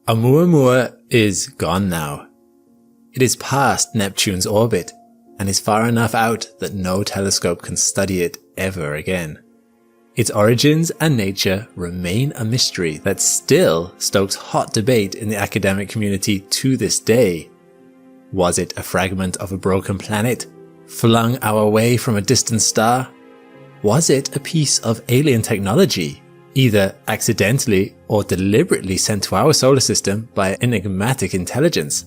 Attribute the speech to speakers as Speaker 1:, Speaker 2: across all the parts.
Speaker 1: Oumuamua is gone now. It is past Neptune's orbit and is far enough out that no telescope can study it ever again. Its origins and nature remain a mystery that still stokes hot debate in the academic community to this day. Was it a fragment of a broken planet, flung our way from a distant star? Was it a piece of alien technology, either accidentally or deliberately sent to our solar system by enigmatic intelligence?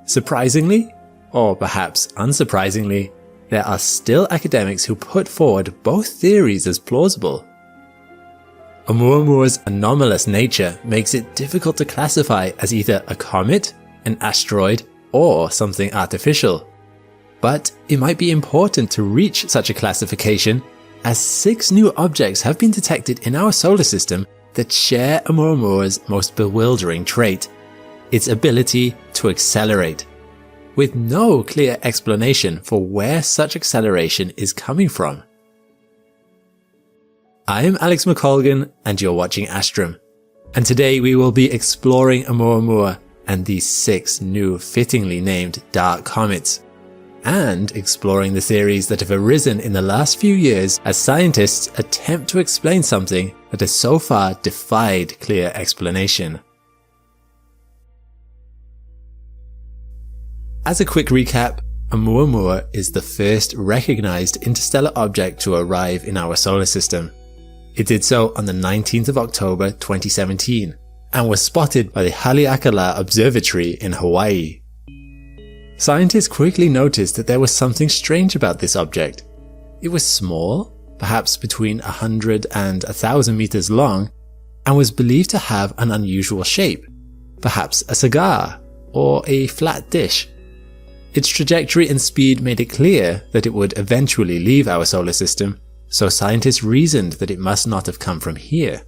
Speaker 1: Surprisingly, or perhaps unsurprisingly, there are still academics who put forward both theories as plausible. Oumuamua's anomalous nature makes it difficult to classify as either a comet, an asteroid, or something artificial. But it might be important to reach such a classification, as 6 new objects have been detected in our solar system that share Oumuamua's most bewildering trait, its ability to accelerate, with no clear explanation for where such acceleration is coming from. I'm Alex McColgan and you're watching Astrum, and today we will be exploring Oumuamua and these 6 new fittingly named dark comets, and exploring the theories that have arisen in the last few years as scientists attempt to explain something that has so far defied clear explanation. As a quick recap, Oumuamua is the first recognized interstellar object to arrive in our solar system. It did so on the 19th of October 2017 and was spotted by the Haleakala Observatory in Hawaii. Scientists quickly noticed that there was something strange about this object. It was small, perhaps between 100 and 1,000 meters long, and was believed to have an unusual shape, perhaps a cigar or a flat dish. Its trajectory and speed made it clear that it would eventually leave our solar system, so scientists reasoned that it must not have come from here.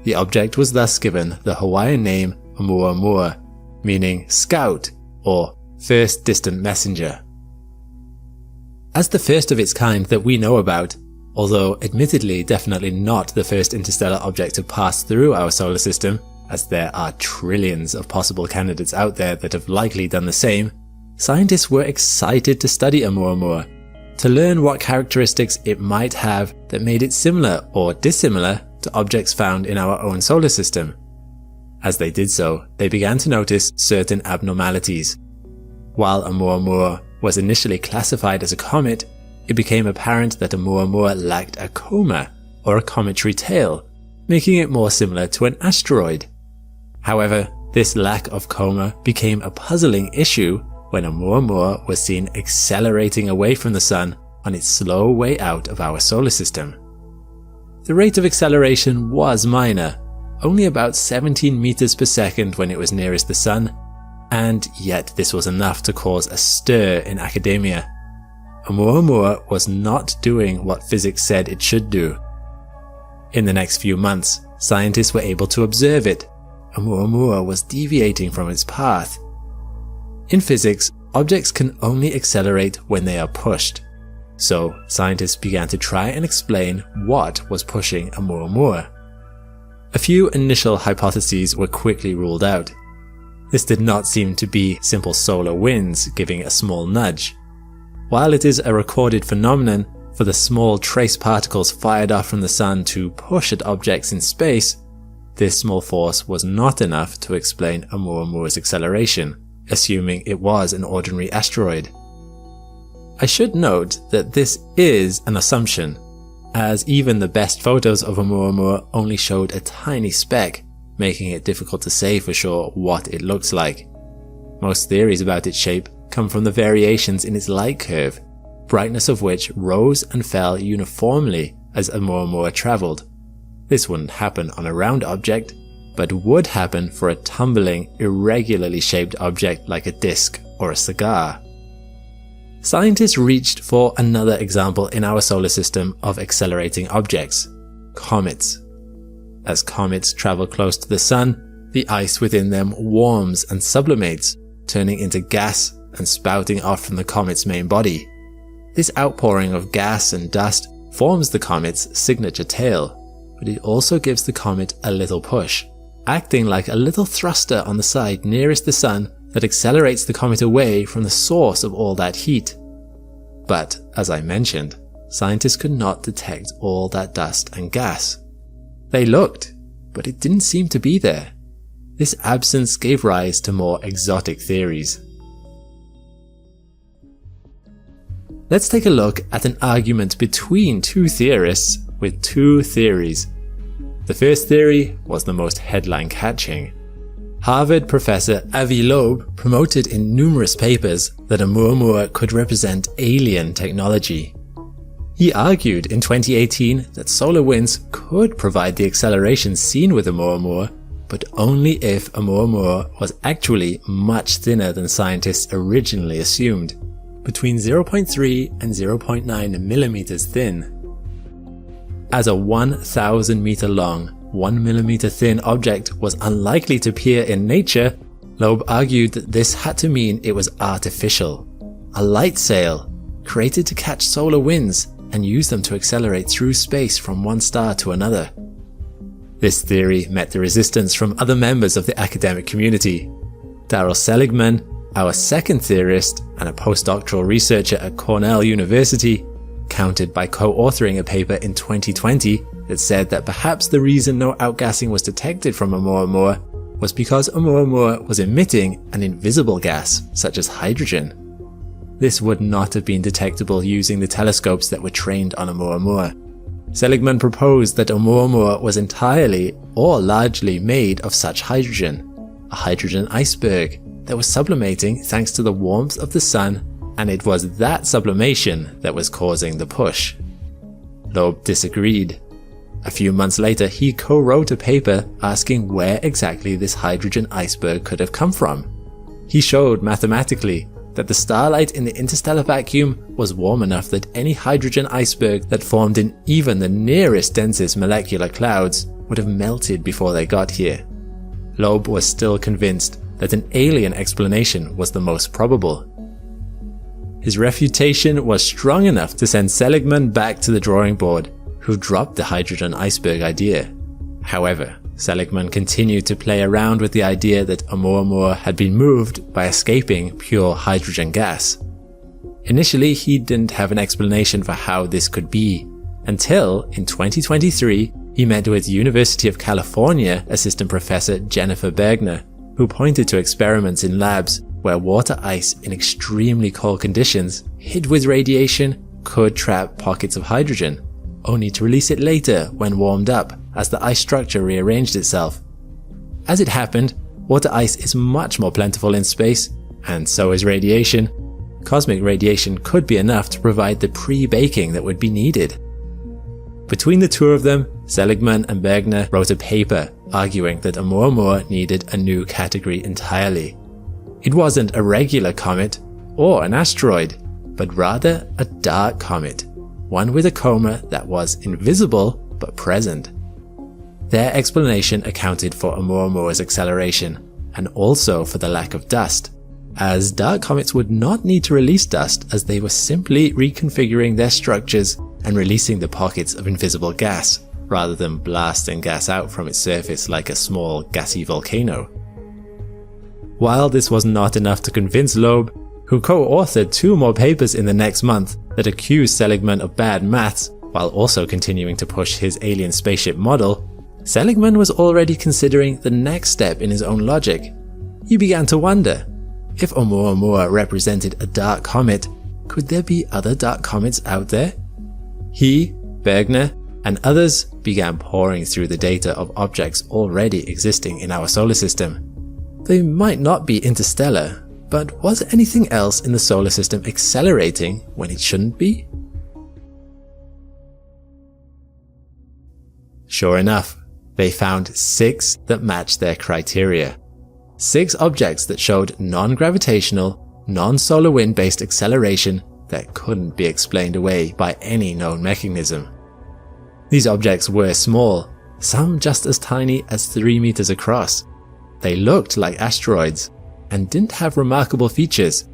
Speaker 1: The object was thus given the Hawaiian name Oumuamua, meaning scout or first distant messenger. As the first of its kind that we know about, although admittedly definitely not the first interstellar object to pass through our solar system, as there are trillions of possible candidates out there that have likely done the same, scientists were excited to study Oumuamua, to learn what characteristics it might have that made it similar or dissimilar to objects found in our own solar system. As they did so, they began to notice certain abnormalities. While Oumuamua was initially classified as a comet, it became apparent that Oumuamua lacked a coma or a cometary tail, making it more similar to an asteroid. However, this lack of coma became a puzzling issue when Oumuamua was seen accelerating away from the Sun on its slow way out of our solar system. The rate of acceleration was minor, only about 17 meters per second when it was nearest the Sun, and yet this was enough to cause a stir in academia. Oumuamua was not doing what physics said it should do. In the next few months, scientists were able to observe it. Oumuamua was deviating from its path. In physics, objects can only accelerate when they are pushed. So scientists began to try and explain what was pushing Oumuamua. A few initial hypotheses were quickly ruled out. This did not seem to be simple solar winds giving a small nudge. While it is a recorded phenomenon for the small trace particles fired off from the Sun to push at objects in space, this small force was not enough to explain Oumuamua's acceleration, assuming it was an ordinary asteroid. I should note that this is an assumption, as even the best photos of Oumuamua only showed a tiny speck, making it difficult to say for sure what it looks like. Most theories about its shape come from the variations in its light curve, brightness of which rose and fell uniformly as Oumuamua travelled. This wouldn't happen on a round object, but would happen for a tumbling, irregularly shaped object like a disc or a cigar. Scientists reached for another example in our solar system of accelerating objects: comets. As comets travel close to the Sun, the ice within them warms and sublimates, turning into gas and spouting off from the comet's main body. This outpouring of gas and dust forms the comet's signature tail, but it also gives the comet a little push, acting like a little thruster on the side nearest the Sun that accelerates the comet away from the source of all that heat. But, as I mentioned, scientists could not detect all that dust and gas. They looked, but it didn't seem to be there. This absence gave rise to more exotic theories. Let's take a look at an argument between two theorists with two theories. The first theory was the most headline-catching. Harvard professor Avi Loeb promoted in numerous papers that Oumuamua could represent alien technology. He argued in 2018 that solar winds could provide the acceleration seen with Oumuamua, but only if Oumuamua was actually much thinner than scientists originally assumed, between 0.3 and 0.9 millimeters thin. As a 1,000 meter long, 1 millimeter thin object was unlikely to appear in nature, Loeb argued that this had to mean it was artificial, a light sail created to catch solar winds and use them to accelerate through space from one star to another. This theory met the resistance from other members of the academic community. Darryl Seligman, our second theorist and a postdoctoral researcher at Cornell University, countered by co-authoring a paper in 2020 that said that perhaps the reason no outgassing was detected from Oumuamua was because Oumuamua was emitting an invisible gas, such as hydrogen. This would not have been detectable using the telescopes that were trained on Oumuamua. Seligman proposed that Oumuamua was entirely or largely made of such hydrogen, a hydrogen iceberg that was sublimating thanks to the warmth of the Sun, and it was that sublimation that was causing the push. Loeb disagreed. A few months later, he co-wrote a paper asking where exactly this hydrogen iceberg could have come from. He showed mathematically that the starlight in the interstellar vacuum was warm enough that any hydrogen iceberg that formed in even the nearest densest molecular clouds would have melted before they got here. Loeb was still convinced that an alien explanation was the most probable. His refutation was strong enough to send Seligman back to the drawing board, who dropped the hydrogen iceberg idea. However, Seligman continued to play around with the idea that Oumuamua had been moved by escaping pure hydrogen gas. Initially, he didn't have an explanation for how this could be, until in 2023 he met with University of California assistant professor Jennifer Bergner, who pointed to experiments in labs where water ice in extremely cold conditions, hid with radiation, could trap pockets of hydrogen, only to release it later when warmed up as the ice structure rearranged itself. As it happened, water ice is much more plentiful in space, and so is radiation. Cosmic radiation could be enough to provide the pre-baking that would be needed. Between the two of them, Seligman and Bergner wrote a paper arguing that Oumuamua needed a new category entirely. It wasn't a regular comet or an asteroid, but rather a dark comet, one with a coma that was invisible but present. Their explanation accounted for Oumuamua's acceleration, and also for the lack of dust, as dark comets would not need to release dust as they were simply reconfiguring their structures and releasing the pockets of invisible gas, rather than blasting gas out from its surface like a small gassy volcano. While this was not enough to convince Loeb, who co-authored 2 more papers in the next month that accused Seligman of bad maths while also continuing to push his alien spaceship model, Seligman was already considering the next step in his own logic. He began to wonder, if Oumuamua represented a dark comet, could there be other dark comets out there? He, Bergner, and others began pouring through the data of objects already existing in our solar system. They might not be interstellar, but was anything else in the solar system accelerating when it shouldn't be? Sure enough, they found 6 that matched their criteria. 6 objects that showed non-gravitational, non-solar wind-based acceleration that couldn't be explained away by any known mechanism. These objects were small, some just as tiny as 3 meters across. They looked like asteroids and didn't have remarkable features.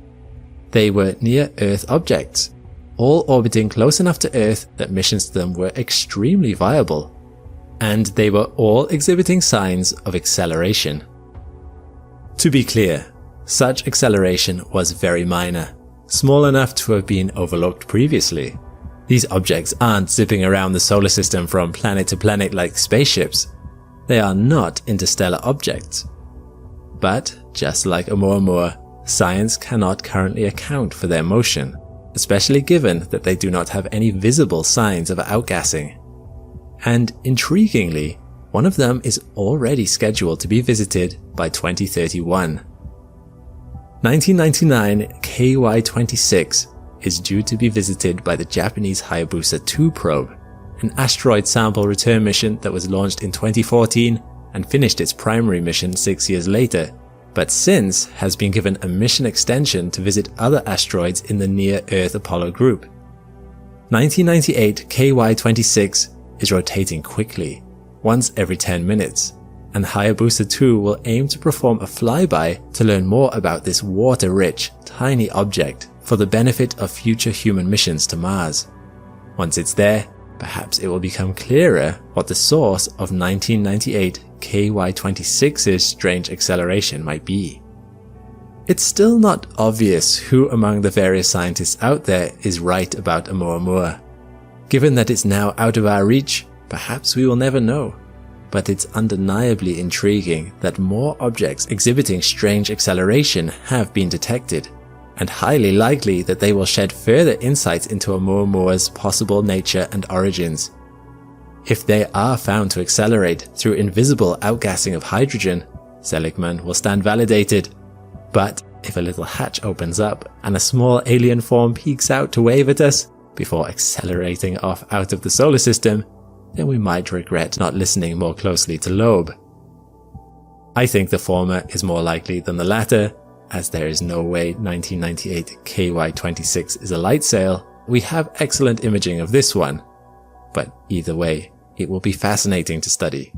Speaker 1: They were near-Earth objects, all orbiting close enough to Earth that missions to them were extremely viable. and they were all exhibiting signs of acceleration. To be clear, such acceleration was very minor, small enough to have been overlooked previously. These objects aren't zipping around the solar system from planet to planet like spaceships. They are not interstellar objects. But, just like Oumuamua, science cannot currently account for their motion, especially given that they do not have any visible signs of outgassing. And intriguingly, one of them is already scheduled to be visited by 2031. 1999 KY26 is due to be visited by the Japanese Hayabusa 2 probe, an asteroid sample return mission that was launched in 2014 and finished its primary mission 6 years later, but since has been given a mission extension to visit other asteroids in the near-Earth Apollo group. 1998 KY26 is rotating quickly, once every 10 minutes, and Hayabusa 2 will aim to perform a flyby to learn more about this water-rich, tiny object for the benefit of future human missions to Mars. Once it's there, perhaps it will become clearer what the source of 1998 KY26's strange acceleration might be. It's still not obvious who among the various scientists out there is right about Oumuamua. Given that it's now out of our reach, perhaps we will never know. But it's undeniably intriguing that more objects exhibiting strange acceleration have been detected, and highly likely that they will shed further insights into Oumuamua's possible nature and origins. If they are found to accelerate through invisible outgassing of hydrogen, Seligman will stand validated. But if a little hatch opens up and a small alien form peeks out to wave at us before accelerating off out of the solar system, then we might regret not listening more closely to Loeb. I think the former is more likely than the latter, as there is no way 1998 KY26 is a light sail. We have excellent imaging of this one, but either way, it will be fascinating to study.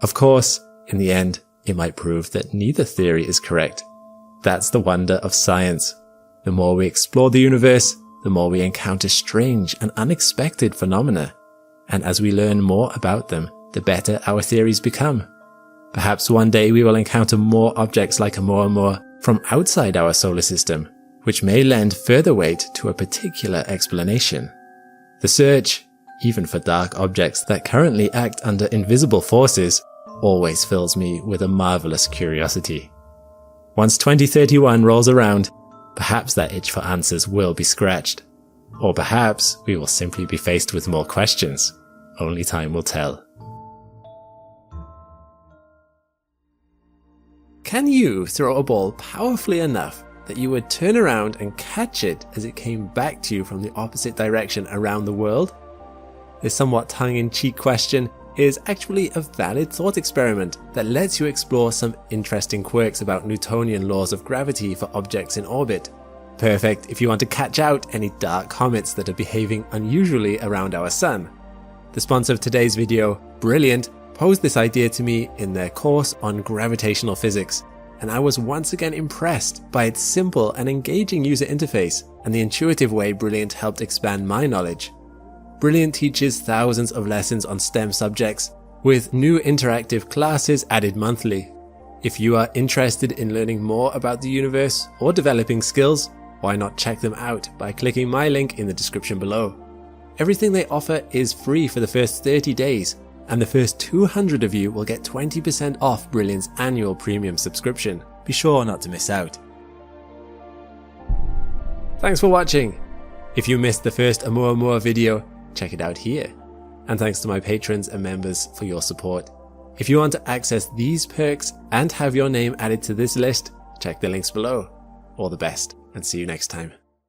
Speaker 1: Of course, in the end, it might prove that neither theory is correct. That's the wonder of science. The more we explore the universe, the more we encounter strange and unexpected phenomena, and as we learn more about them, the better our theories become. Perhaps one day we will encounter more objects like Oumuamua from outside our solar system, which may lend further weight to a particular explanation. The search, even for dark objects that currently act under invisible forces, always fills me with a marvelous curiosity. Once 2031 rolls around, perhaps that itch for answers will be scratched. Or perhaps we will simply be faced with more questions. Only time will tell. Can you throw a ball powerfully enough that you would turn around and catch it as it came back to you from the opposite direction around the world? This somewhat tongue-in-cheek question is actually a valid thought experiment that lets you explore some interesting quirks about Newtonian laws of gravity for objects in orbit. Perfect if you want to catch out any dark comets that are behaving unusually around our sun. The sponsor of today's video, Brilliant, posed this idea to me in their course on gravitational physics, and I was once again impressed by its simple and engaging user interface and the intuitive way Brilliant helped expand my knowledge. Brilliant teaches thousands of lessons on STEM subjects, with new interactive classes added monthly. If you are interested in learning more about the universe or developing skills, why not check them out by clicking my link in the description below. Everything they offer is free for the first 30 days, and the first 200 of you will get 20% off Brilliant's annual premium subscription. Be sure not to miss out. Thanks for watching. If you missed the first Oumuamua video, check it out here. And thanks to my patrons and members for your support. If you want to access these perks and have your name added to this list, check the links below. All the best, and see you next time.